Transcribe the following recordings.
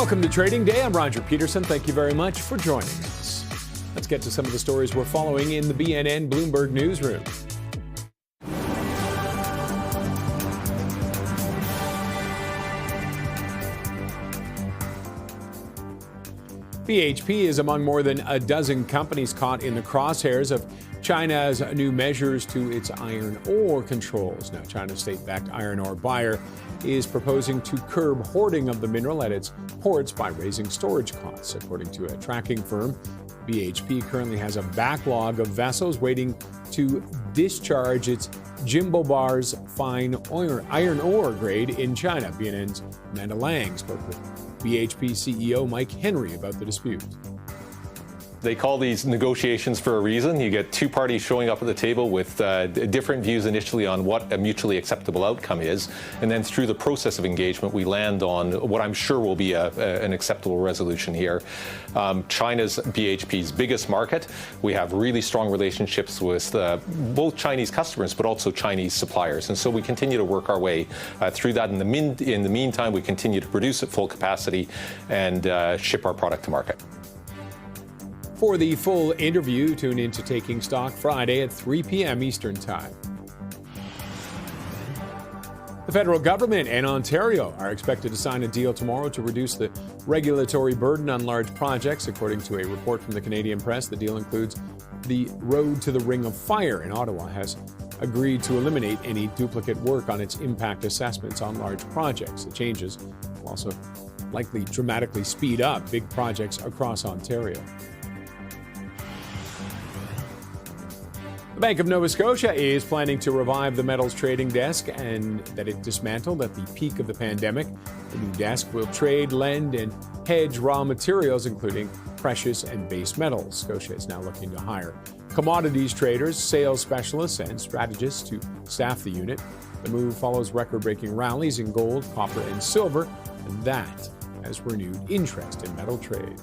Welcome to Trading Day. I'm Roger Peterson. Thank you very much for joining us. Let's get to some of the stories we're following in the BNN Bloomberg newsroom. BHP is among more than a dozen companies caught in the crosshairs of China's new measures to its iron ore controls. Now, China's state-backed iron ore buyer is proposing to curb hoarding of the mineral at its ports by raising storage costs. According to a tracking firm, BHP currently has a backlog of vessels waiting to discharge its Jimblebar's fine iron ore grade in China. BNN's Amanda Lang spoke with BHP CEO Mike Henry about the dispute. They call these negotiations for a reason. You get two parties showing up at the table with different views initially on what a mutually acceptable outcome is. And then through the process of engagement, we land on what I'm sure will be an acceptable resolution here. China's BHP's biggest market. We have really strong relationships with both Chinese customers, but also Chinese suppliers. And so we continue to work our way through that. In the meantime, we continue to produce at full capacity and ship our product to market. For the full interview, tune in to Taking Stock Friday at 3 p.m. Eastern Time. The federal government and Ontario are expected to sign a deal tomorrow to reduce the regulatory burden on large projects. According to a report from the Canadian press, the deal includes the Road to the Ring of Fire in Ottawa has agreed to eliminate any duplicate work on its impact assessments on large projects. The changes will also likely dramatically speed up big projects across Ontario. The Bank of Nova Scotia is planning to revive the metals trading desk and that it dismantled at the peak of the pandemic. The new desk will trade, lend, and hedge raw materials, including precious and base metals. Scotia is now looking to hire commodities traders, sales specialists, and strategists to staff the unit. The move follows record-breaking rallies in gold, copper, and silver, and that has renewed interest in metal trade.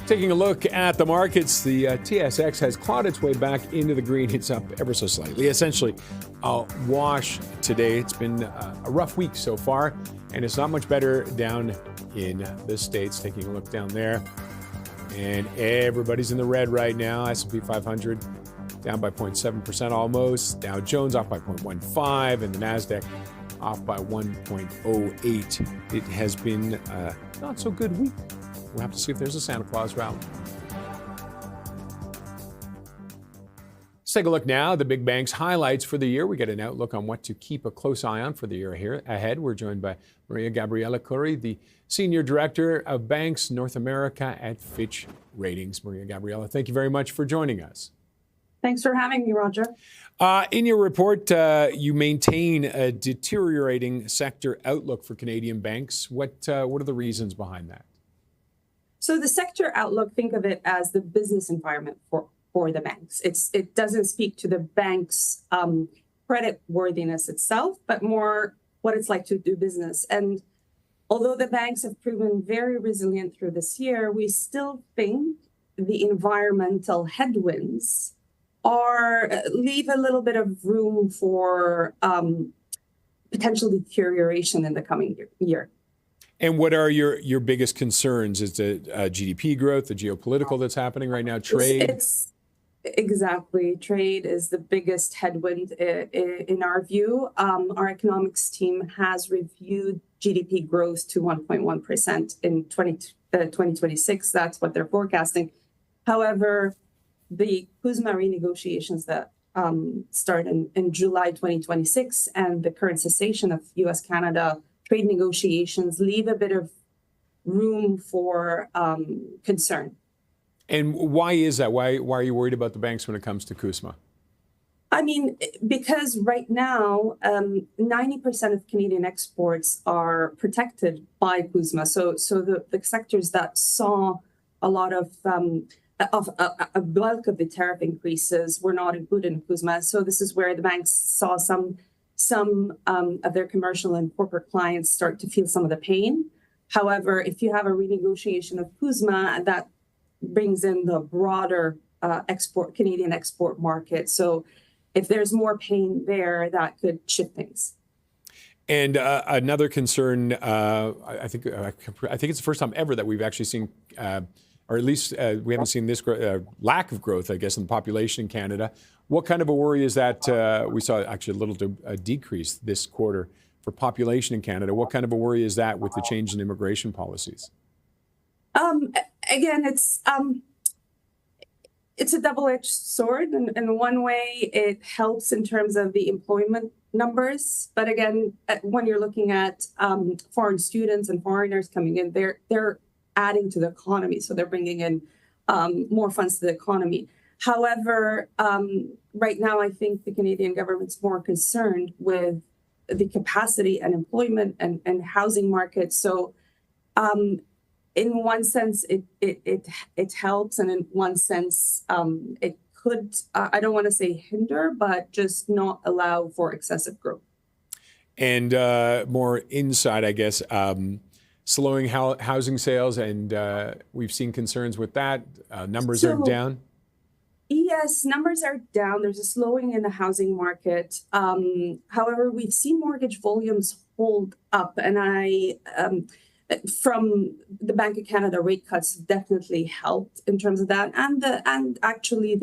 Taking a look at the markets, the TSX has clawed its way back into the green. It's up ever so slightly. Essentially, a wash today. It's been a rough week so far, and it's not much better down in the States. Taking a look down there, and everybody's in the red right now. S&P 500 down by 0.7% almost. Dow Jones off by 0.15%, and the NASDAQ off by 1.08%. It has been a not so good week. We'll have to see if there's a Santa Claus rally. Let's take a look now at the big banks' highlights for the year. We get an outlook on what to keep a close eye on for the year ahead. We're joined by Maria Gabriela Curry, the Senior Director of Banks North America at Fitch Ratings. Maria Gabriela, thank you very much for joining us. Thanks for having me, Roger. In your report, you maintain a deteriorating sector outlook for Canadian banks. What are the reasons behind that? So the sector outlook, think of it as the business environment for the banks. It doesn't speak to the bank's credit worthiness itself, but more what it's like to do business. And although the banks have proven very resilient through this year, we still think the environmental headwinds leave a little bit of room for potential deterioration in the coming year. And what are your biggest concerns? Is the GDP growth, the geopolitical that's happening right now, trade? Exactly. Trade is the biggest headwind in our view. Our economics team has reviewed GDP growth to 1.1% in 2026. That's what they're forecasting. However, the CUSMA renegotiations that start in July 2026 and the current cessation of U.S.-Canada trade negotiations leave a bit of room for concern. And why is that? Why are you worried about the banks when it comes to CUSMA? I mean, because right now, 90% of Canadian exports are protected by CUSMA. So the sectors that saw a lot of a bulk of the tariff increases were not included in CUSMA. So this is where the banks saw some of their commercial and corporate clients start to feel some of the pain. However, if you have a renegotiation of CUSMA, that brings in the broader Canadian export market. So if there's more pain there, that could shift things. And another concern, I think it's the first time ever that we've actually seen, or at least we haven't seen this lack of growth, I guess, in the population in Canada. What kind of a worry is that? We saw actually a little decrease this quarter for population in Canada. What kind of a worry is that with the change in immigration policies? Again, it's a double-edged sword. In one way, it helps in terms of the employment numbers. But again, when you're looking at foreign students and foreigners coming in, they're adding to the economy. So they're bringing in more funds to the economy. However, right now, I think the Canadian government's more concerned with the capacity and employment and housing market. So in one sense, it helps, and in one sense, it could, I don't want to say hinder, but just not allow for excessive growth. And more inside, I guess, slowing housing sales, and we've seen concerns with that. Numbers are down. Yes, numbers are down. There's a slowing in the housing market. However, we've seen mortgage volumes hold up, and from the Bank of Canada rate cuts definitely helped in terms of that, and actually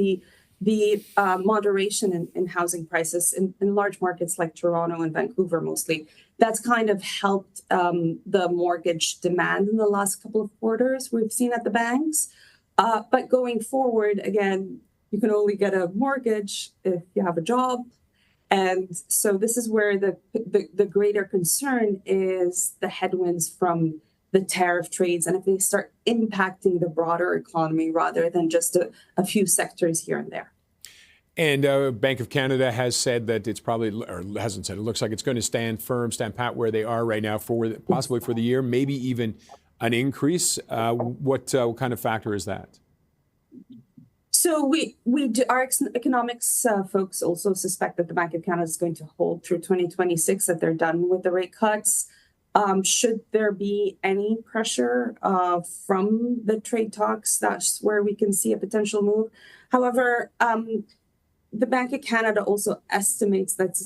the moderation in housing prices in large markets like Toronto and Vancouver mostly. That's kind of helped the mortgage demand in the last couple of quarters we've seen at the banks. But going forward, again, you can only get a mortgage if you have a job. And so this is where the greater concern is the headwinds from the tariff trades, and if they start impacting the broader economy rather than just a few sectors here and there. And Bank of Canada has said that it's probably, or hasn't said, it looks like it's going to stand pat where they are right now possibly for the year, maybe even an increase. What kind of factor is that? So our economics folks also suspect that the Bank of Canada is going to hold through 2026, that they're done with the rate cuts. Should there be any pressure from the trade talks, that's where we can see a potential move. However, the Bank of Canada also estimates that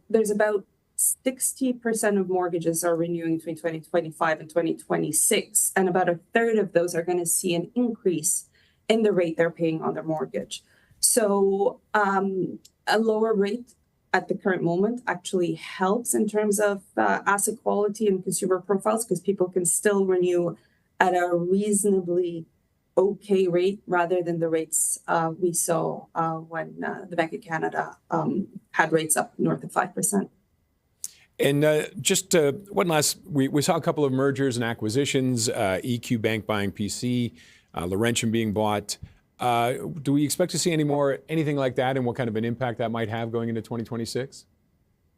there's about 60% of mortgages are renewing between 2025 and 2026, and about a third of those are going to see an increase in the rate they're paying on their mortgage. So a lower rate at the current moment actually helps in terms of asset quality and consumer profiles, because people can still renew at a reasonably okay rate rather than the rates we saw when the Bank of Canada had rates up north of 5%. And just one last, we saw a couple of mergers and acquisitions, EQ Bank buying PC, Laurentian being bought. Do we expect to see anything like that, and what kind of an impact that might have going into 2026?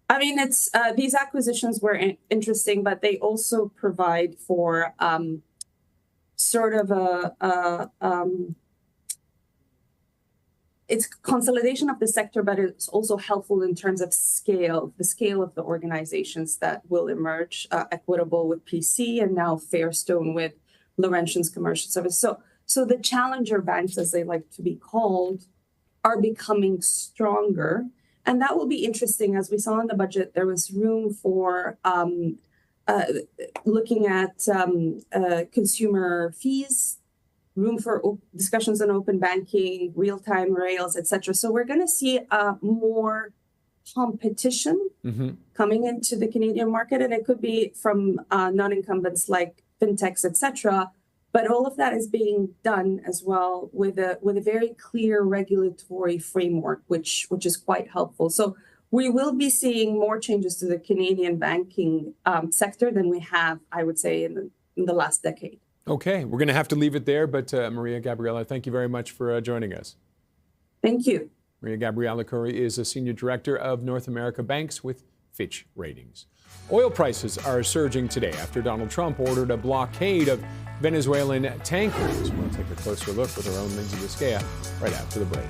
I mean, it's these acquisitions were interesting, but they also provide for sort of it's consolidation of the sector, but it's also helpful in terms of the scale of the organizations that will emerge, Equitable with PC and now Fairstone with Laurentian's commercial service. So the challenger banks, as they like to be called, are becoming stronger. And that will be interesting. As we saw in the budget, there was room for looking at consumer fees, room for discussions on open banking, real-time rails, et cetera. So we're going to see more competition coming into the Canadian market. And it could be from non-incumbents like fintechs, et cetera. But all of that is being done as well with a very clear regulatory framework, which is quite helpful. So we will be seeing more changes to the Canadian banking sector than we have, I would say, in the last decade. Okay, we're going to have to leave it there. But Maria Gabriela, thank you very much for joining us. Thank you. Maria Gabriela Curry is a senior director of North America Banks with Fitch Ratings. Oil prices are surging today after Donald Trump ordered a blockade of Venezuelan tankers. We'll take a closer look with our own Lindsay Biscaya right after the break.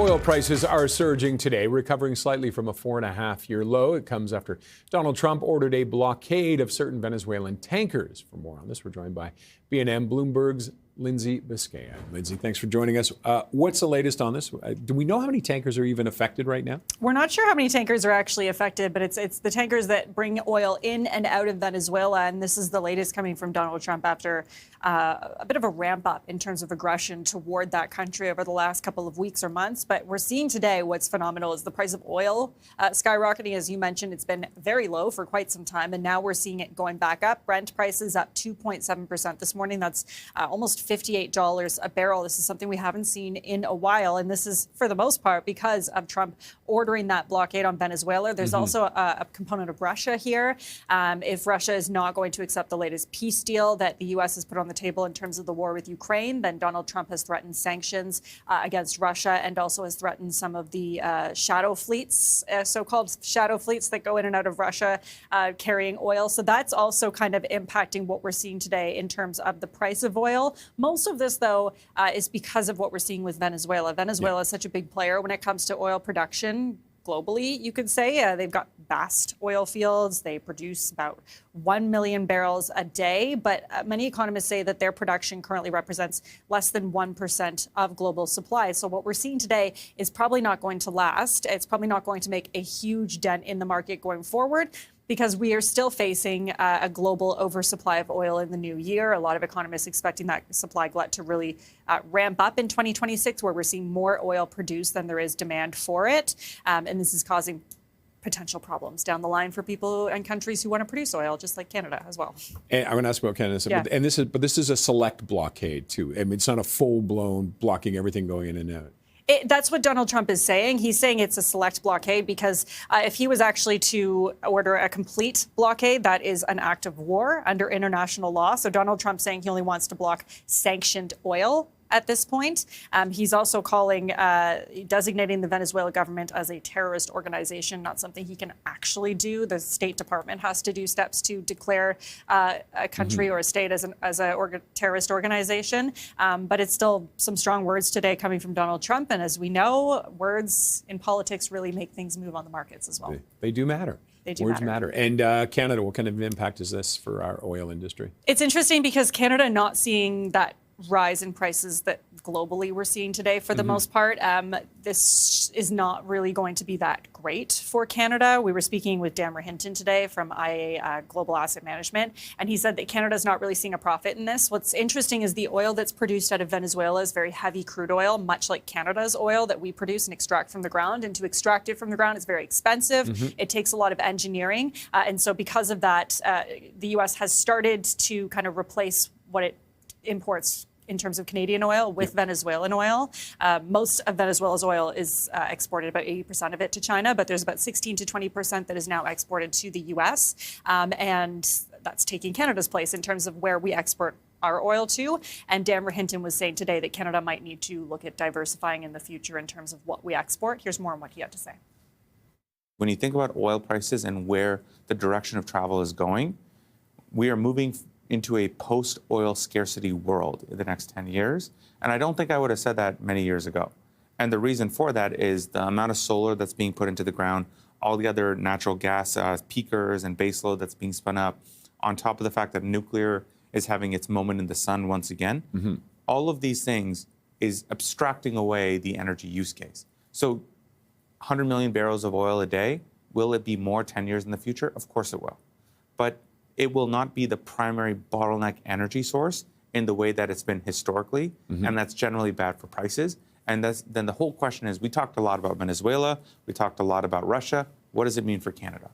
Oil prices are surging today, recovering slightly from a 4.5-year low. It comes after Donald Trump ordered a blockade of certain Venezuelan tankers. For more on this, we're joined by BNN Bloomberg's Lindsay Biscaya. Lindsay, thanks for joining us. What's the latest on this? Do we know how many tankers are even affected right now? We're not sure how many tankers are actually affected, but it's the tankers that bring oil in and out of Venezuela. And this is the latest coming from Donald Trump after a bit of a ramp up in terms of aggression toward that country over the last couple of weeks or months. But we're seeing today what's phenomenal is the price of oil skyrocketing. As you mentioned, it's been very low for quite some time. And now we're seeing it going back up. Brent prices up 2.7% this morning. That's almost $58 a barrel. This is something we haven't seen in a while. And this is, for the most part, because of Trump ordering that blockade on Venezuela. There's also a component of Russia here. If Russia is not going to accept the latest peace deal that the U.S. has put on the table in terms of the war with Ukraine, then Donald Trump has threatened sanctions against Russia and also has threatened some of the shadow fleets, so-called shadow fleets that go in and out of Russia carrying oil. So that's also kind of impacting what we're seeing today in terms of the price of oil. Most of this, though, is because of what we're seeing with Venezuela. Venezuela is such a big player when it comes to oil production. Globally, you could say they've got vast oil fields. They produce about 1 million barrels a day. But many economists say that their production currently represents less than 1% of global supply. So what we're seeing today is probably not going to last. It's probably not going to make a huge dent in the market going forward, because we are still facing a global oversupply of oil in the new year. A lot of economists expecting that supply glut to really ramp up in 2026, where we're seeing more oil produced than there is demand for it. And this is causing potential problems down the line for people and countries who want to produce oil, just like Canada as well. And I'm going to ask about Canada, and this is a select blockade too. I mean, it's not a full-blown blocking everything going in and out. That's what Donald Trump is saying. He's saying it's a select blockade because if he was actually to order a complete blockade, that is an act of war under international law. So Donald Trump's saying he only wants to block sanctioned oil at this point. He's also designating the Venezuela government as a terrorist organization, not something he can actually do. The State Department has to do steps to declare a country or a state as a terrorist organization. But it's still some strong words today coming from Donald Trump. And as we know, words in politics really make things move on the markets as well. They do matter. Words matter. And Canada, what kind of impact is this for our oil industry? It's interesting because Canada not seeing that rise in prices that globally we're seeing today for the most part. This is not really going to be that great for Canada. We were speaking with Dan Hinton today from IA Global Asset Management, and he said that Canada's not really seeing a profit in this. What's interesting is the oil that's produced out of Venezuela is very heavy crude oil, much like Canada's oil that we produce and extract from the ground. And to extract it from the ground is very expensive. It takes a lot of engineering. And so because of that, the U.S. has started to kind of replace what it imports in terms of Canadian oil with Venezuelan oil. Most of Venezuela's oil is exported, about 80% of it to China, but there's about 16 to 20% that is now exported to the U.S. And that's taking Canada's place in terms of where we export our oil to. And Dan Hinton was saying today that Canada might need to look at diversifying in the future in terms of what we export. Here's more on what he had to say. When you think about oil prices and where the direction of travel is going, we are moving into a post-oil scarcity world in the next 10 years. And I don't think I would have said that many years ago. And the reason for that is the amount of solar that's being put into the ground, all the other natural gas peakers and baseload that's being spun up, on top of the fact that nuclear is having its moment in the sun once again. All of these things is abstracting away the energy use case. So 100 million barrels of oil a day, will it be more 10 years in the future? Of course it will. But it will not be the primary bottleneck energy source in the way that it's been historically, and that's generally bad for prices. And then the whole question is, we talked a lot about Venezuela, we talked a lot about Russia. What does it mean for Canada?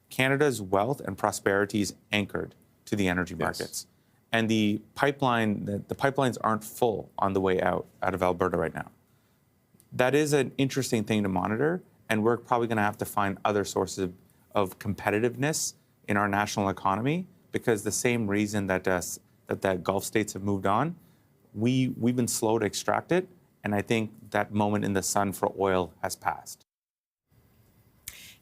Canada's wealth and prosperity is anchored to the energy markets. And the pipelines aren't full on the way out of Alberta right now. That is an interesting thing to monitor, and we're probably going to have to find other sources of competitiveness in our national economy, because the same reason that the Gulf states have moved on, we've been slow to extract it, and I think that moment in the sun for oil has passed.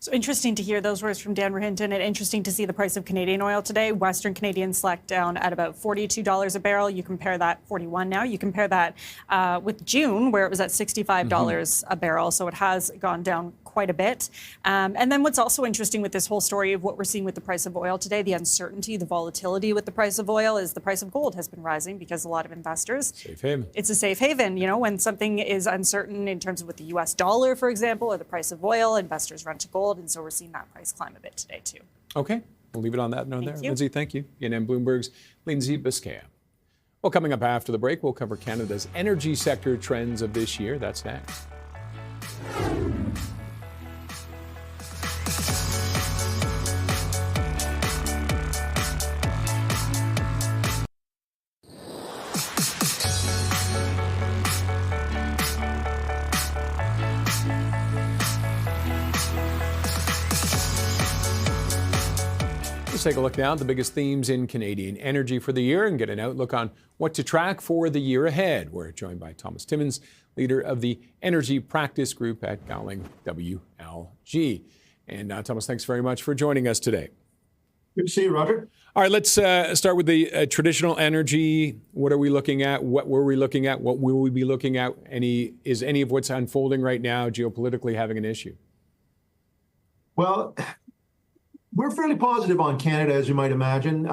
So interesting to hear those words from Dan Rohinton, and interesting to see the price of Canadian oil today. Western Canadian Select down at about $42 a barrel. You compare that, 41 now. You compare that with June, where it was at $65 a barrel. So it has gone down quite a bit. And then what's also interesting with this whole story of what we're seeing with the price of oil today, the uncertainty, the volatility with the price of oil, is the price of gold has been rising because a lot of investors. Safe haven. It's a safe haven. You know, when something is uncertain in terms of with the US dollar, for example, or the price of oil, investors run to gold. And so we're seeing that price climb a bit today, too. Okay. We'll leave it on that note there. Thank you. Lindsay, thank you. BNN Bloomberg's Lindsay Biscaya. Well, coming up after the break, we'll cover Canada's energy sector trends of this year. That's next. Let's take a look now at the biggest themes in Canadian energy for the year and get an outlook on what to track for the year ahead. We're joined by Thomas Timmins, leader of the Energy Practice Group at Gowling WLG. And Thomas, thanks very much for joining us today. Good to see you, Roger. All right, let's start with the traditional energy. What are we looking at? What were we looking at? What will we be looking at? Is any of what's unfolding right now geopolitically having an issue? Well, we're fairly positive on Canada, as you might imagine.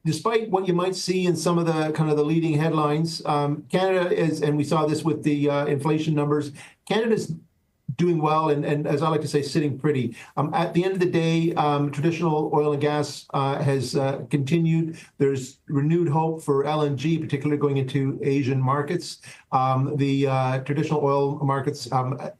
Despite what you might see in some of the kind of the leading headlines, Canada is, and we saw this with the inflation numbers, Canada's doing well, and as I like to say, sitting pretty. At the end of the day, traditional oil and gas has continued. There's renewed hope for LNG, particularly going into Asian markets. The traditional oil markets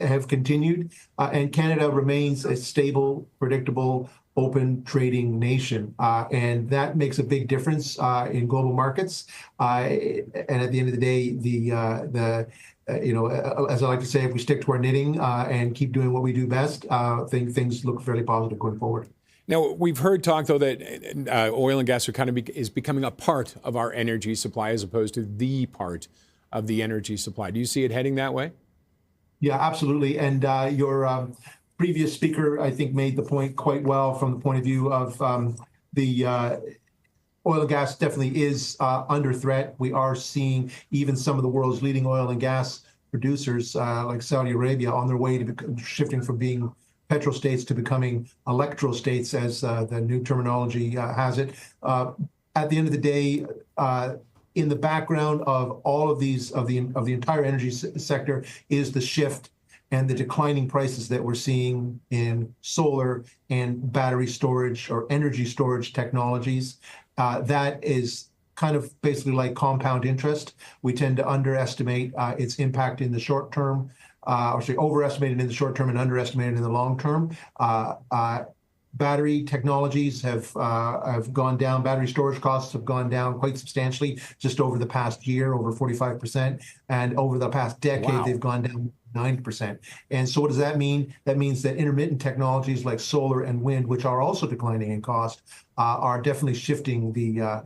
have continued, and Canada remains a stable, predictable, open trading nation. And that makes a big difference in global markets. And at the end of the day, as I like to say, if we stick to our knitting and keep doing what we do best, things look fairly positive going forward. Now, we've heard talk, though, that oil and gas is becoming a part of our energy supply as opposed to the part of the energy supply. Do you see it heading that way? Yeah, absolutely. And your previous speaker, I think, made the point quite well from the point of view of the oil and gas definitely is under threat. We are seeing even some of the world's leading oil and gas producers, like Saudi Arabia, on their way to shifting from being petrostates to becoming electrostates, as the new terminology has it. At the end of the day, in the background of all of these, of the entire energy sector, is the shift and the declining prices that we're seeing in solar and battery storage or energy storage technologies. That is kind of basically like compound interest. We tend to underestimate its impact in the short term, overestimate it in the short term and underestimate it in the long term. Battery technologies have gone down. Battery storage costs have gone down quite substantially just over the past year, over 45%. And over the past decade, They've gone down 9%. And so what does that mean? That means that intermittent technologies like solar and wind, which are also declining in cost, are definitely shifting the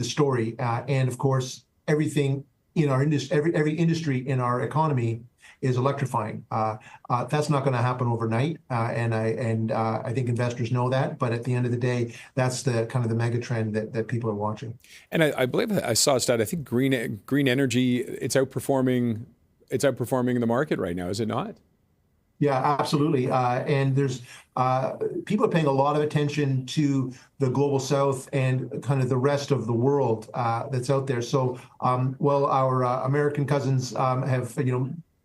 story. And of course, everything in our industry, every industry in our economy is electrifying. That's not going to happen overnight, and I think investors know that. But at the end of the day, that's the kind of the mega trend that people are watching. And I believe I saw a stat. I think green energy, it's outperforming the market right now, is it not? Yeah, absolutely. And there's people are paying a lot of attention to the global south and kind of the rest of the world that's out there. So, our American cousins have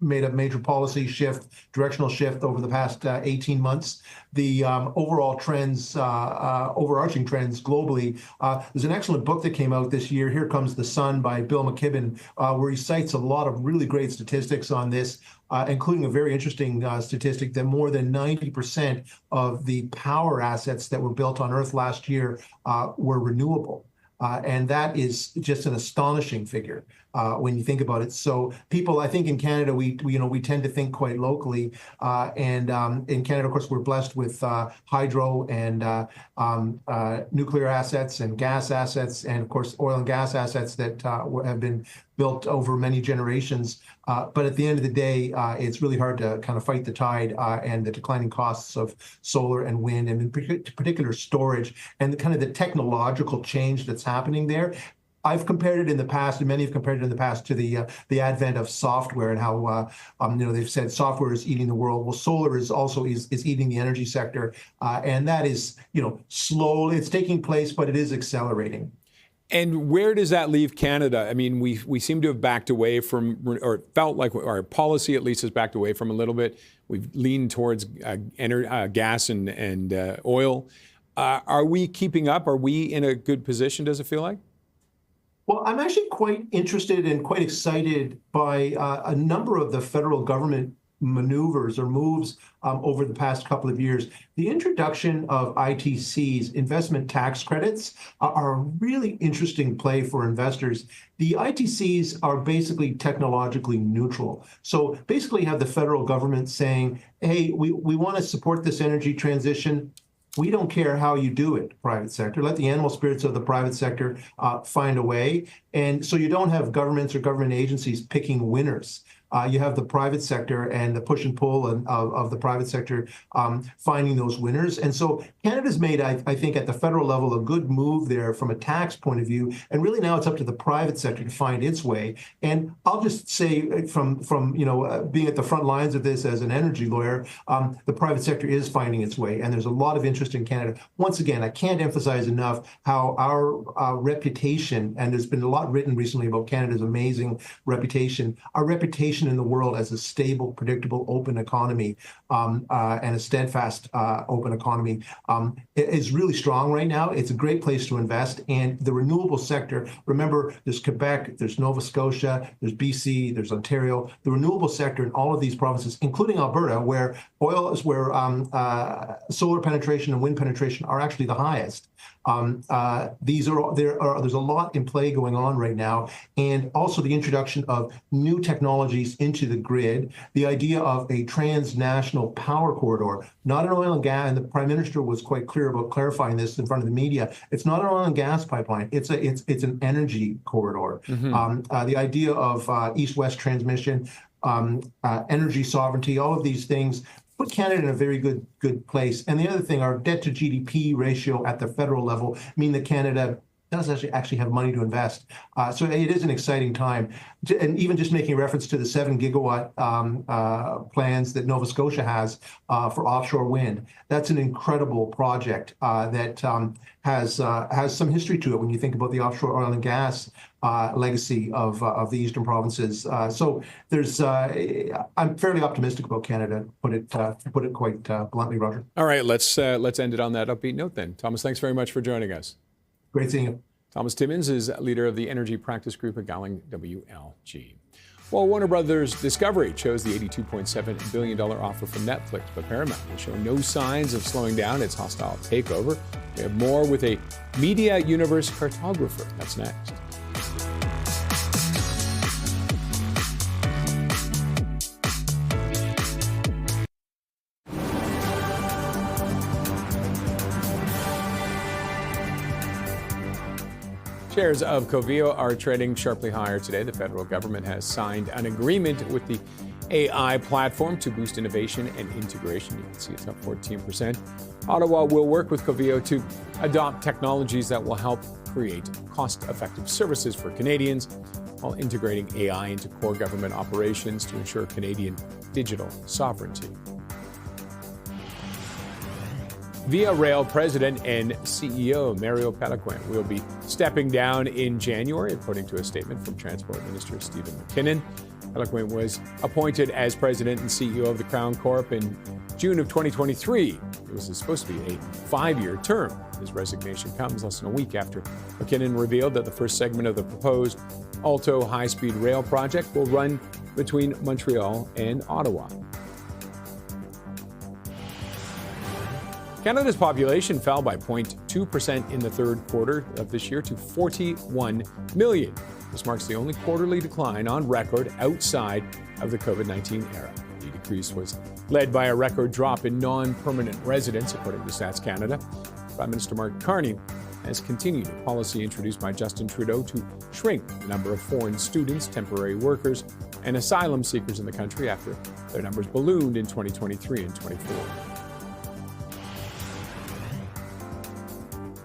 made a major policy shift, directional shift over the past 18 months. The overall trends, overarching trends globally. There's an excellent book that came out this year, Here Comes the Sun, by Bill McKibben, where he cites a lot of really great statistics on this, including a very interesting statistic that more than 90% of the power assets that were built on Earth last year were renewable. And that is just an astonishing figure. when you think about it. So people, I think in Canada, we tend to think quite locally. And in Canada, of course, we're blessed with hydro and nuclear assets and gas assets, and of course, oil and gas assets that have been built over many generations. But at the end of the day, it's really hard to kind of fight the tide and the declining costs of solar and wind, and in particular storage, and the kind of the technological change that's happening there. I've compared it in the past, and many have compared it in the past, to the advent of software and how they've said software is eating the world. Well, solar is also is eating the energy sector, and that is slowly it's taking place, but it is accelerating. And where does that leave Canada? I mean, we seem to have backed away from, or it felt like our policy at least has backed away from a little bit. We've leaned towards gas and oil. Are we keeping up? Are we in a good position, does it feel like? Well, I'm actually quite interested and quite excited by a number of the federal government maneuvers or moves over the past couple of years. The introduction of ITCs, investment tax credits, are a really interesting play for investors. The ITCs are basically technologically neutral. So basically you have the federal government saying, hey, we want to support this energy transition. We don't care how you do it, private sector. Let the animal spirits of the private sector find a way. And so you don't have governments or government agencies picking winners. You have the private sector and the push and pull of the private sector finding those winners. And so Canada's made, I think, at the federal level, a good move there from a tax point of view. And really now it's up to the private sector to find its way. And I'll just say from being at the front lines of this as an energy lawyer, the private sector is finding its way. And there's a lot of interest in Canada. Once again, I can't emphasize enough how our reputation, and there's been a lot written recently about Canada's amazing reputation, our reputation in the world as a stable, predictable, open economy and a steadfast, open economy is really strong right now. It's a great place to invest. And the renewable sector, remember, there's Quebec, there's Nova Scotia, there's BC, there's Ontario. The renewable sector in all of these provinces, including Alberta, where oil is where solar penetration and wind penetration are actually the highest. There's a lot in play going on right now, and also the introduction of new technologies into the grid, the idea of a transnational power corridor, not an oil and gas, and the Prime Minister was quite clear about clarifying this in front of the media. It's not an oil and gas pipeline, it's an energy corridor. Mm-hmm. The idea of east-west transmission, energy sovereignty, all of these things put Canada in a very good place. And the other thing, our debt to GDP ratio at the federal level mean that Canada does actually have money to invest. So it is an exciting time. And even just making reference to the 7 gigawatt plans that Nova Scotia has for offshore wind, that's an incredible project that has some history to it when you think about the offshore oil and gas legacy of the eastern provinces. So there's, I'm fairly optimistic about Canada, to put it quite bluntly, Roger. All right, let's end it on that upbeat note then. Thomas, thanks very much for joining us. Great seeing you. Thomas Timmins is leader of the energy practice group at Gowling WLG. Well, Warner Brothers Discovery chose the $82.7 billion offer from Netflix, but Paramount will show no signs of slowing down its hostile takeover. We have more with a media universe cartographer. That's next. Shares of Coveo are trading sharply higher today. The federal government has signed an agreement with the AI platform to boost innovation and integration. You can see it's up 14%. Ottawa will work with Coveo to adopt technologies that will help create cost-effective services for Canadians while integrating AI into core government operations to ensure Canadian digital sovereignty. Via Rail President and CEO Mario Pelequin will be stepping down in January, according to a statement from Transport Minister Stephen McKinnon. Pelequin was appointed as President and CEO of the Crown Corp in June of 2023. It was supposed to be a 5-year term. His resignation comes less than a week after McKinnon revealed that the first segment of the proposed Alto high-speed rail project will run between Montreal and Ottawa. Canada's population fell by 0.2% in the third quarter of this year to 41 million. This marks the only quarterly decline on record outside of the COVID-19 era. The decrease was led by a record drop in non-permanent residents, according to Stats Canada. Prime Minister Mark Carney has continued a policy introduced by Justin Trudeau to shrink the number of foreign students, temporary workers, and asylum seekers in the country after their numbers ballooned in 2023 and 24.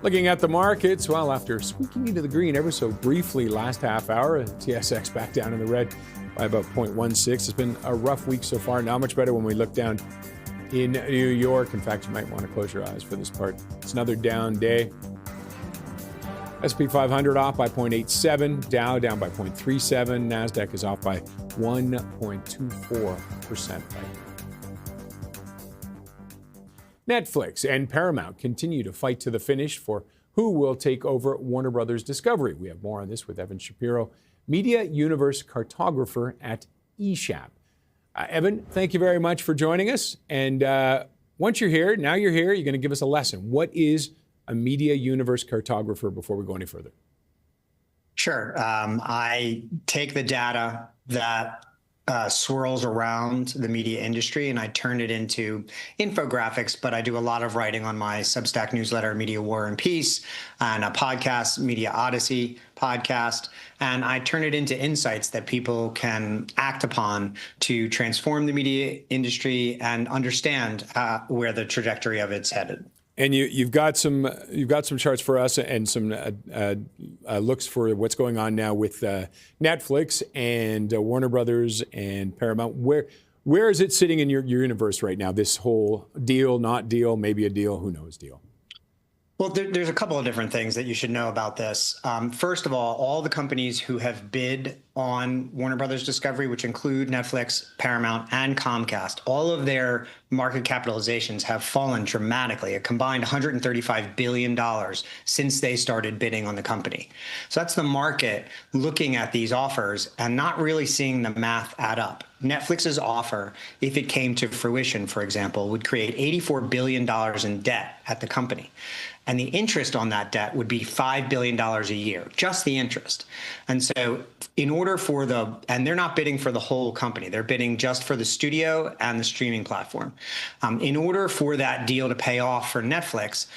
Looking at the markets, well, after squeaking into the green ever so briefly last half hour, TSX back down in the red by about 0.16. It's been a rough week so far. Not much better when we look down in New York. In fact, you might want to close your eyes for this part. It's another down day. S&P 500 off by 0.87, Dow down by 0.37, NASDAQ is off by 1.24%. Netflix and Paramount continue to fight to the finish for who will take over Warner Brothers Discovery. We have more on this with Evan Shapiro, Media Universe Cartographer at eShap. Evan, thank you very much for joining us. And once you're here, you're going to give us a lesson. What is a Media Universe Cartographer before we go any further? Sure. I take the data that swirls around the media industry and I turn it into infographics, but I do a lot of writing on my Substack newsletter, Media War and Peace, and a podcast, Media Odyssey podcast, and I turn it into insights that people can act upon to transform the media industry and understand where the trajectory of it's headed. And you've got some charts for us and some looks for what's going on now with Netflix and Warner Brothers and Paramount. Where is it sitting in your universe right now? This whole deal, not deal, maybe a deal, who knows deal? Well, there's a couple of different things that you should know about this. First of all the companies who have bid on Warner Brothers Discovery, which include Netflix, Paramount, and Comcast, all of their market capitalizations have fallen dramatically, a combined $135 billion since they started bidding on the company. So that's the market looking at these offers and not really seeing the math add up. Netflix's offer, if it came to fruition, for example, would create $84 billion in debt at the company. And the interest on that debt would be $5 billion a year, just the interest. And so in order for and they're not bidding for the whole company, they're bidding just for the studio and the streaming platform. In order for that deal to pay off for Netflix,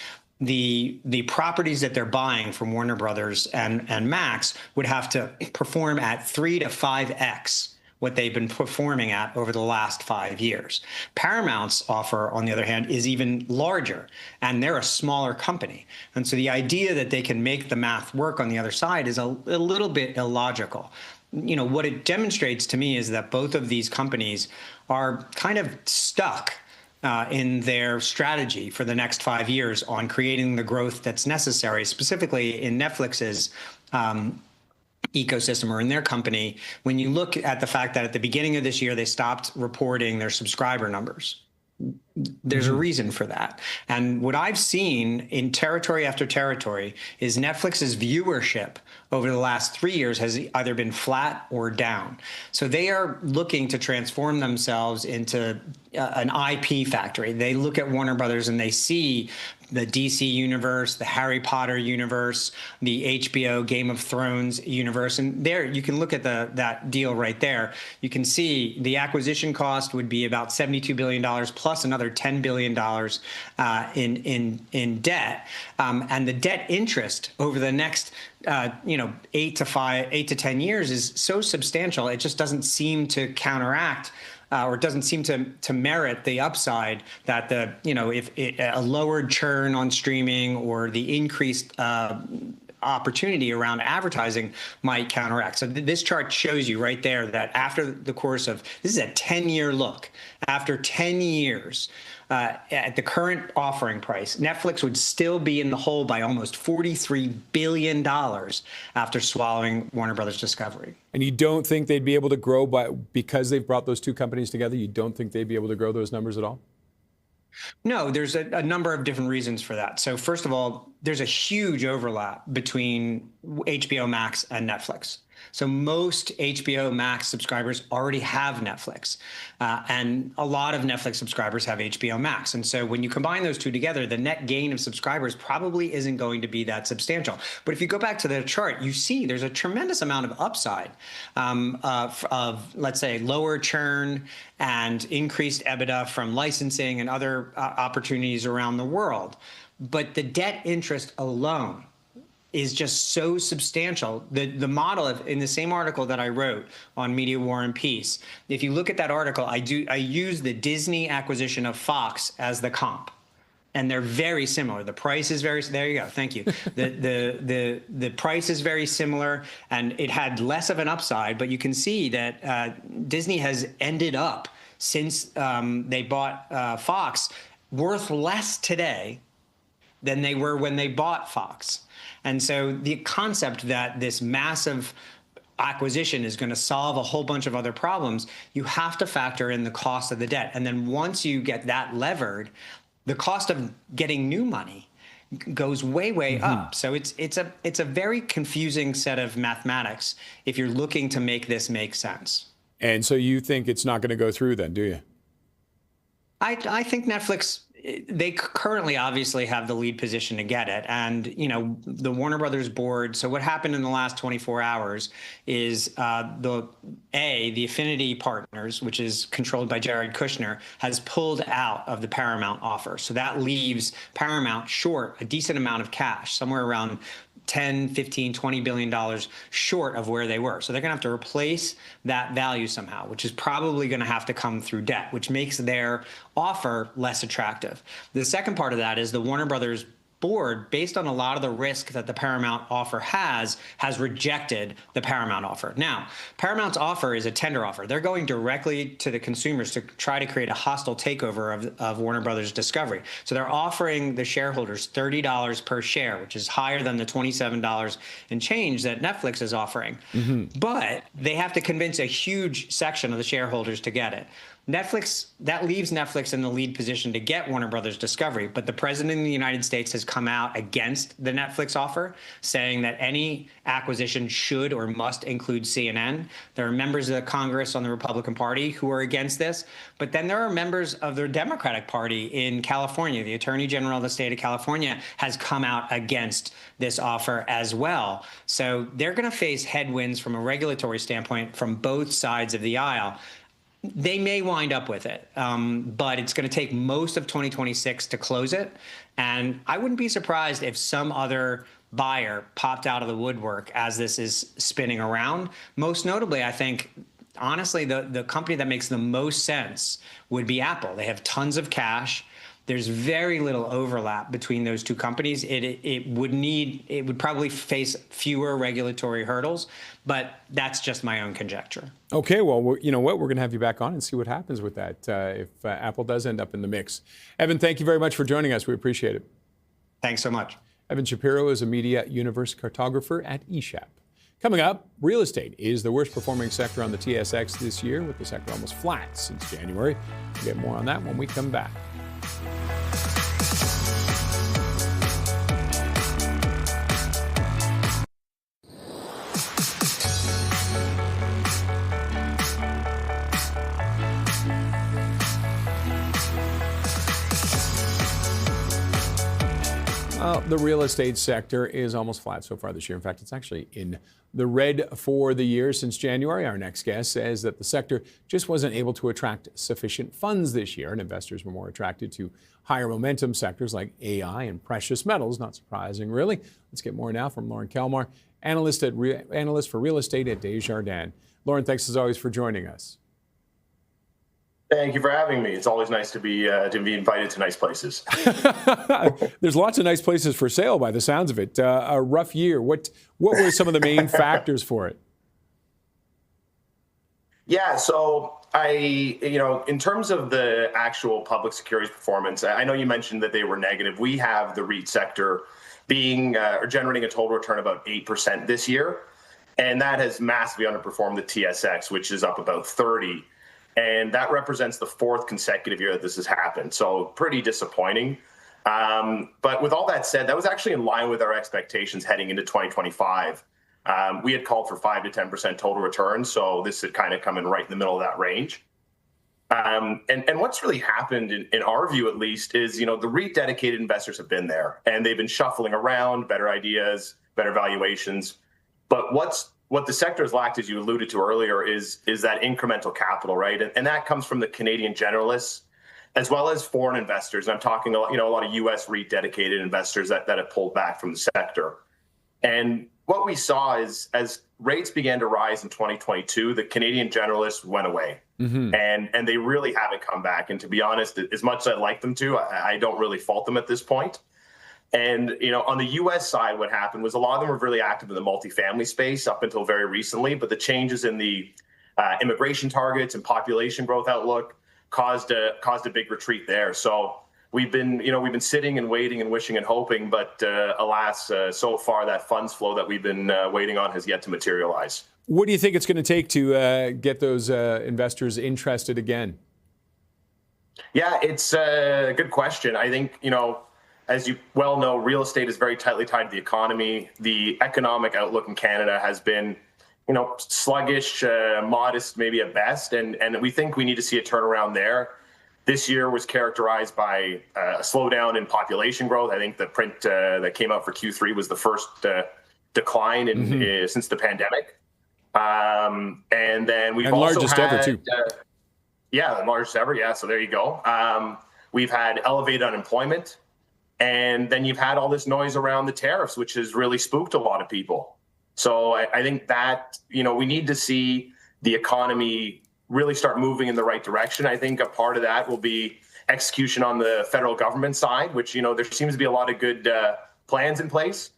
the properties that they're buying from Warner Brothers and Max would have to perform at 3 to 5x what they've been performing at over the last 5 years. Paramount's offer, on the other hand, is even larger, and they're a smaller company. And so the idea that they can make the math work on the other side is a little bit illogical. You know, what it demonstrates to me is that both of these companies are kind of stuck in their strategy for the next 5 years on creating the growth that's necessary, specifically in Netflix's ecosystem or in their company. When you look at the fact that at the beginning of this year, they stopped reporting their subscriber numbers, there's a reason for that. And what I've seen in territory after territory is Netflix's viewership over the last 3 years has either been flat or down. So they are looking to transform themselves into an IP factory. They look at Warner Brothers and they see the DC universe, the Harry Potter universe, the HBO Game of Thrones universe. And there you can look at that deal right there. You can see the acquisition cost would be about $72 billion plus another $10 billion in debt. And the debt interest over the next 8 to 10 years is so substantial, it just doesn't seem to counteract or doesn't seem to merit the upside that if a lowered churn on streaming or the increased opportunity around advertising might counteract. So this chart shows you right there that after the course of, this is a 10-year look, after 10 years, at the current offering price, Netflix would still be in the hole by almost $43 billion after swallowing Warner Brothers Discovery. And you don't think they'd be able to grow because they've brought those two companies together? You don't think they'd be able to grow those numbers at all? No, there's a number of different reasons for that. So first of all, there's a huge overlap between HBO Max and Netflix. So most HBO Max subscribers already have Netflix, and a lot of Netflix subscribers have HBO Max. And so when you combine those two together, the net gain of subscribers probably isn't going to be that substantial. But if you go back to the chart, you see there's a tremendous amount of upside of, let's say, lower churn and increased EBITDA from licensing and other opportunities around the world. But the debt interest alone is just so substantial. The model in the same article that I wrote on Media War and Peace, if you look at that article, I use the Disney acquisition of Fox as the comp. And they're very similar. The price is there you go. Thank you. The price is very similar, and it had less of an upside, but you can see that Disney has ended up, since they bought Fox, worth less today than they were when they bought Fox. And so the concept that this massive acquisition is going to solve a whole bunch of other problems, you have to factor in the cost of the debt. And then once you get that levered, the cost of getting new money goes way up. So it's a very confusing set of mathematics if you're looking to make this make sense. And so you think it's not going to go through then, do you? I think Netflix, they currently obviously have the lead position to get it. And, you know, the Warner Brothers board. So what happened in the last 24 hours is the Affinity Partners, which is controlled by Jared Kushner, has pulled out of the Paramount offer. So that leaves Paramount short a decent amount of cash, somewhere around 10, 15, 20 billion dollars short of where they were. So they're going to have to replace that value somehow, which is probably going to have to come through debt, which makes their offer less attractive. The second part of that is the Warner Brothers board, based on a lot of the risk that the Paramount offer has rejected the Paramount offer. Now, Paramount's offer is a tender offer. They're going directly to the consumers to try to create a hostile takeover of Warner Brothers Discovery. So they're offering the shareholders $30 per share, which is higher than the $27 and change that Netflix is offering. But they have to convince a huge section of the shareholders to get it. Netflix, that leaves Netflix in the lead position to get Warner Brothers Discovery, but the president of the United States has come out against the Netflix offer, saying that any acquisition should or must include CNN. There are members of the Congress on the Republican Party who are against this, but then there are members of the Democratic Party in California. The Attorney General of the state of California has come out against this offer as well. So they're going to face headwinds from a regulatory standpoint from both sides of the aisle. They may wind up with it, but it's going to take most of 2026 to close it. And I wouldn't be surprised if some other buyer popped out of the woodwork as this is spinning around. Most notably, I think, honestly, the company that makes the most sense would be Apple. They have tons of cash. There's very little overlap between those two companies. It would probably face fewer regulatory hurdles, but that's just my own conjecture. Okay, well, you know what? We're going to have you back on and see what happens with that if Apple does end up in the mix. Evan, thank you very much for joining us. We appreciate it. Thanks so much. Evan Shapiro is a media universe cartographer at eShap. Coming up, real estate is the worst performing sector on the TSX this year, with the sector almost flat since January. We'll get more on that when we come back. The real estate sector is almost flat so far this year. In fact, it's actually in the red for the year since January. Our next guest says that the sector just wasn't able to attract sufficient funds this year, and investors were more attracted to higher momentum sectors like AI and precious metals. Not surprising, really. Let's get more now from Lauren Kalmar, analyst for real estate at Desjardins. Lauren, thanks as always for joining us. Thank you for having me. It's always nice to be invited to nice places. There's lots of nice places for sale by the sounds of it. A rough year. What were some of the main factors for it? Yeah, so in terms of the actual public securities performance, I know you mentioned that they were negative. We have the REIT sector being or generating a total return about 8% this year, and that has massively underperformed the TSX, which is up about 30%. And that represents the fourth consecutive year that this has happened. So pretty disappointing. But with all that said, that was actually in line with our expectations heading into 2025. We had called for 5 to 10% total return, so this had kind of come in right in the middle of that range. And what's really happened, in our view at least, is the REIT dedicated investors have been there, and they've been shuffling around better ideas, better valuations. But what the sector has lacked, as you alluded to earlier, is that incremental capital, right? And that comes from the Canadian generalists, as well as foreign investors. And I'm talking a lot of U.S. REIT dedicated investors that have pulled back from the sector. And what we saw is, as rates began to rise in 2022, the Canadian generalists went away. Mm-hmm. And they really haven't come back. And to be honest, as much as I'd like them to, I don't really fault them at this point. And, on the U.S. side, what happened was a lot of them were really active in the multifamily space up until very recently. But the changes in the immigration targets and population growth outlook caused a big retreat there. So we've been sitting and waiting and wishing and hoping, but alas, so far that funds flow that we've been waiting on has yet to materialize. What do you think it's going to take to get those investors interested again? Yeah, it's a good question. I think, as you well know, real estate is very tightly tied to the economy. The economic outlook in Canada has been, sluggish, modest, maybe at best. And we think we need to see a turnaround there. This year was characterized by a slowdown in population growth. I think the print that came out for Q3 was the first decline since the pandemic. And then we've also largest had, ever too. The largest ever. Yeah. So there you go. We've had elevated unemployment, and then you've had all this noise around the tariffs, which has really spooked a lot of people. So I think that, we need to see the economy really start moving in the right direction. I think a part of that will be execution on the federal government side, which, there seems to be a lot of good plans in place.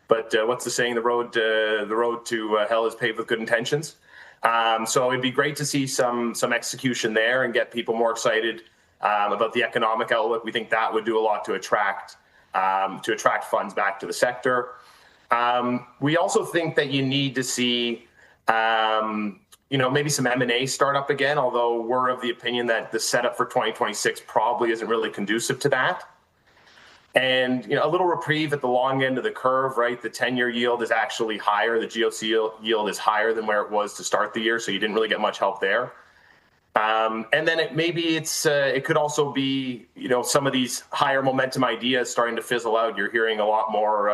But what's the saying? The road to hell is paved with good intentions. So it'd be great to see some execution there and get people more excited about the economic outlook. We think that would do a lot to attract funds back to the sector. We also think that you need to see, maybe some M&A start up again, although we're of the opinion that the setup for 2026 probably isn't really conducive to that. And, a little reprieve at the long end of the curve, right? The 10-year yield is actually higher. The GOC yield is higher than where it was to start the year, so you didn't really get much help there. And then it could also be, some of these higher momentum ideas starting to fizzle out. You're hearing a lot more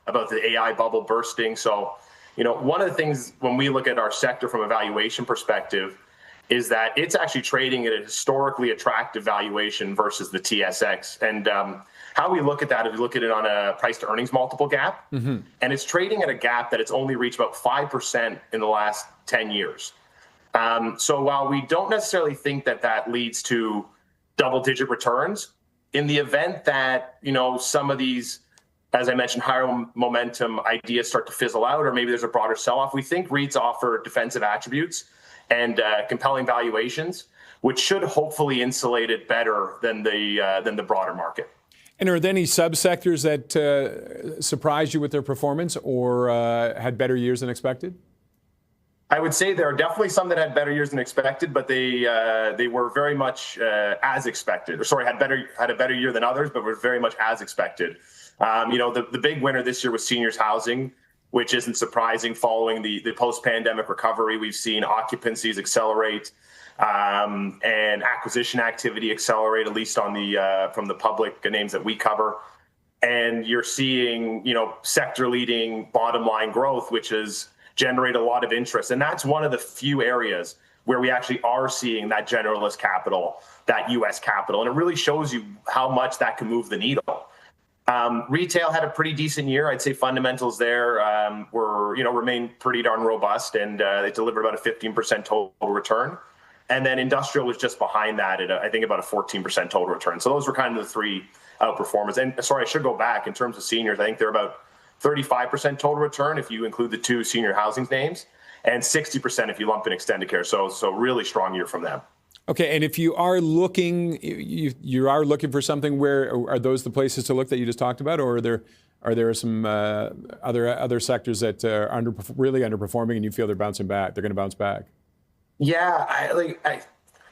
about the AI bubble bursting. So, one of the things when we look at our sector from a valuation perspective is that it's actually trading at a historically attractive valuation versus the TSX. And how we look at that is we look at it on a price to earnings multiple gap. Mm-hmm. And it's trading at a gap that it's only reached about 5% in the last 10 years. So while we don't necessarily think that leads to double-digit returns, in the event that, some of these, as I mentioned, higher momentum ideas start to fizzle out, or maybe there's a broader sell-off, we think REITs offer defensive attributes and compelling valuations, which should hopefully insulate it better than the broader market. And are there any subsectors that surprised you with their performance or had better years than expected? I would say there are definitely some that had better years than expected, but they were very much as expected. Had a better year than others, but were very much as expected. The big winner this year was seniors housing, which isn't surprising following the post-pandemic recovery. We've seen occupancies accelerate and acquisition activity accelerate, at least on from the public names that we cover. And you're seeing, sector-leading bottom line growth, which has generated a lot of interest. And that's one of the few areas where we actually are seeing that generalist capital, that U.S. capital. And it really shows you how much that can move the needle. Retail had a pretty decent year. I'd say fundamentals there remain pretty darn robust, and they delivered about a 15% total return. And then industrial was just behind that at, I think, about a 14% total return. So those were kind of the three outperformers. And sorry, I should go back. In terms of seniors, I think they're about 35% total return if you include the two senior housing names, and 60% if you lump in Extendicare. So really strong year from them. Okay, and if you are looking, you are looking for something, where are those the places to look that you just talked about, or are there some other sectors that are really underperforming and you feel they're bouncing back? They're going to bounce back. Yeah, I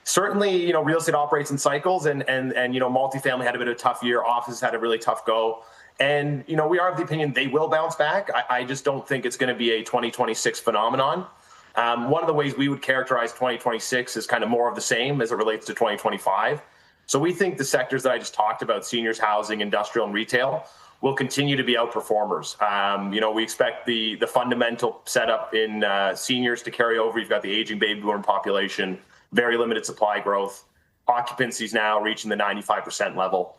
certainly, real estate operates in cycles, and multifamily had a bit of a tough year. Office had a really tough go. And, we are of the opinion they will bounce back. I just don't think it's going to be a 2026 phenomenon. One of the ways we would characterize 2026 is kind of more of the same as it relates to 2025. So we think the sectors that I just talked about, seniors, housing, industrial, and retail, will continue to be outperformers. We expect the fundamental setup in seniors to carry over. You've got the aging baby boomer population, very limited supply growth, occupancies now reaching the 95% level.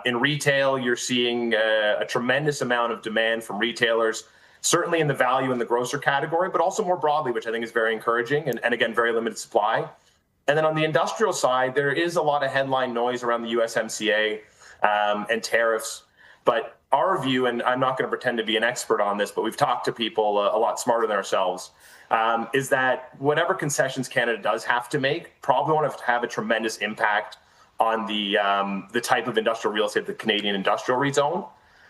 In retail, you're seeing a tremendous amount of demand from retailers, certainly in the value and the grocer category, but also more broadly, which I think is very encouraging, and again, very limited supply. And then on the industrial side, there is a lot of headline noise around the USMCA and tariffs. But our view, and I'm not going to pretend to be an expert on this, but we've talked to people a lot smarter than ourselves, is that whatever concessions Canada does have to make probably won't have a tremendous impact on the type of industrial real estate the Canadian industrial REITs own.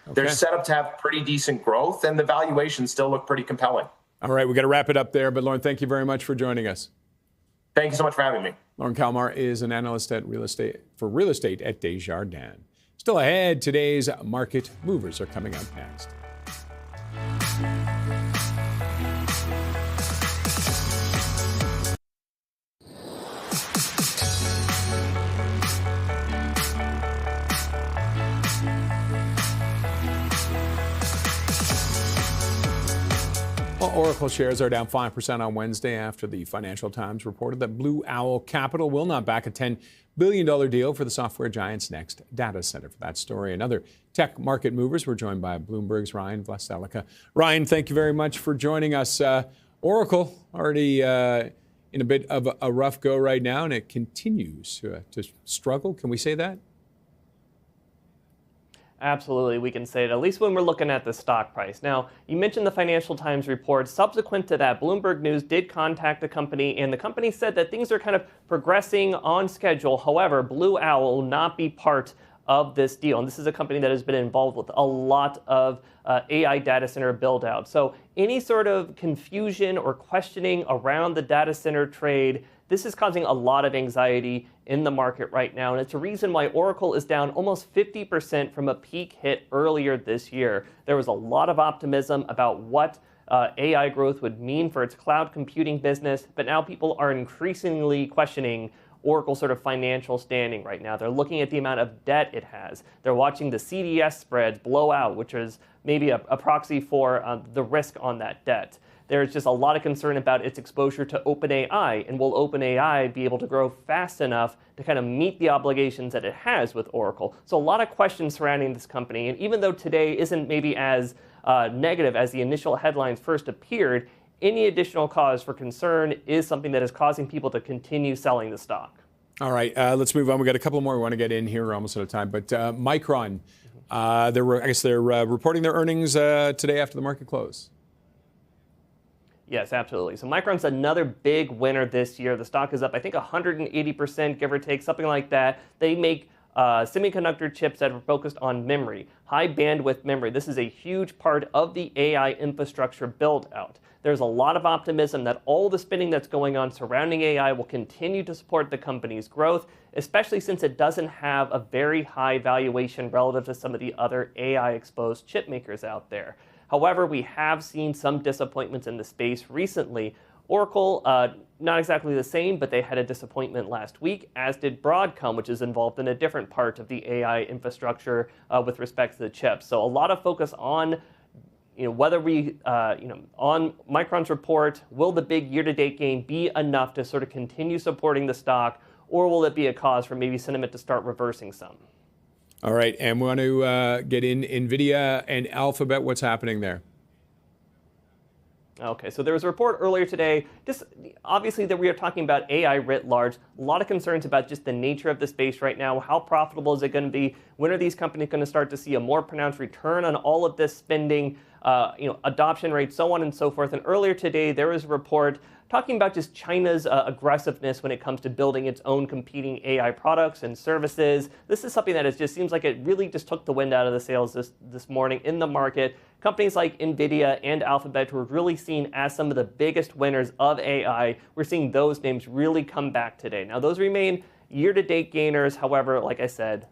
Okay. They're set up to have pretty decent growth, and the valuations still look pretty compelling. All right, we got to wrap it up there. But Lauren, thank you very much for joining us. Thank you so much for having me. Lauren Kalmar is an analyst at real estate at Desjardins. Still ahead, today's market movers are coming up next. Well, Oracle shares are down 5% on Wednesday after the Financial Times reported that Blue Owl Capital will not back a $10 billion deal for the software giant's next data center. For that story and other tech market movers, we're joined by Bloomberg's Ryan Vlaselica. Ryan, thank you very much for joining us. Oracle already in a bit of a rough go right now, and it continues to struggle. Can we say that? Absolutely, we can say it, at least when we're looking at the stock price. Now, you mentioned the Financial Times report. Subsequent to that, Bloomberg News did contact the company, and the company said that things are kind of progressing on schedule. However, Blue Owl will not be part of this deal. And this is a company that has been involved with a lot of AI data center build out. So any sort of confusion or questioning around the data center trade, this is causing a lot of anxiety in the market right now, and it's a reason why Oracle is down almost 50% from a peak hit earlier this year. There was a lot of optimism about what AI growth would mean for its cloud computing business, but now people are increasingly questioning Oracle's sort of financial standing right now. They're looking at the amount of debt it has. They're watching the CDS spreads blow out, which is maybe a proxy for the risk on that debt. There's just a lot of concern about its exposure to OpenAI, and will OpenAI be able to grow fast enough to kind of meet the obligations that it has with Oracle? So a lot of questions surrounding this company, and even though today isn't maybe as negative as the initial headlines first appeared, any additional cause for concern is something that is causing people to continue selling the stock. All right, let's move on. We got a couple more we want to get in here. We're almost out of time, but Micron, they're reporting their earnings today after the market close. Yes, absolutely. So Micron's another big winner this year. The stock is up, I think, 180%, give or take, something like that. They make semiconductor chips that are focused on memory, high bandwidth memory. This is a huge part of the AI infrastructure build out. There's a lot of optimism that all the spending that's going on surrounding AI will continue to support the company's growth, especially since it doesn't have a very high valuation relative to some of the other AI exposed chip makers out there. However, we have seen some disappointments in the space recently. Oracle, not exactly the same, but they had a disappointment last week, as did Broadcom, which is involved in a different part of the AI infrastructure with respect to the chips. So a lot of focus on whether on Micron's report, will the big year-to-date gain be enough to sort of continue supporting the stock, or will it be a cause for maybe sentiment to start reversing some? All right, and we want to get in NVIDIA and Alphabet. What's happening there? Okay, so there was a report earlier today, just obviously that we are talking about AI writ large, a lot of concerns about just the nature of the space right now. How profitable is it going to be? When are these companies going to start to see a more pronounced return on all of this spending, adoption rates, so on and so forth? And earlier today, there was a report talking about just China's aggressiveness when it comes to building its own competing AI products and services. This is something that just seems like it really just took the wind out of the sails this morning in the market. Companies like NVIDIA and Alphabet were really seen as some of the biggest winners of AI. We're seeing those names really come back today. Now, those remain year-to-date gainers. However, like I said,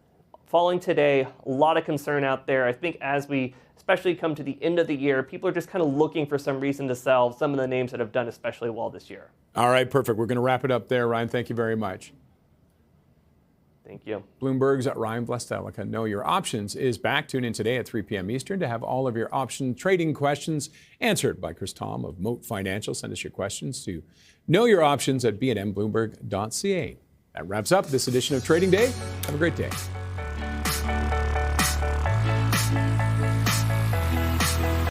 falling today. A lot of concern out there. I think as we especially come to the end of the year, people are just kind of looking for some reason to sell some of the names that have done especially well this year. All right, perfect. We're going to wrap it up there, Ryan. Thank you very much. Thank you. Bloomberg's Ryan Blestelica. Know Your Options is back. Tune in today at 3 p.m. Eastern to have all of your option trading questions answered by Chris Tom of Moat Financial. Send us your questions to knowyouroptions@bnnbloomberg.ca. That wraps up this edition of Trading Day. Have a great day.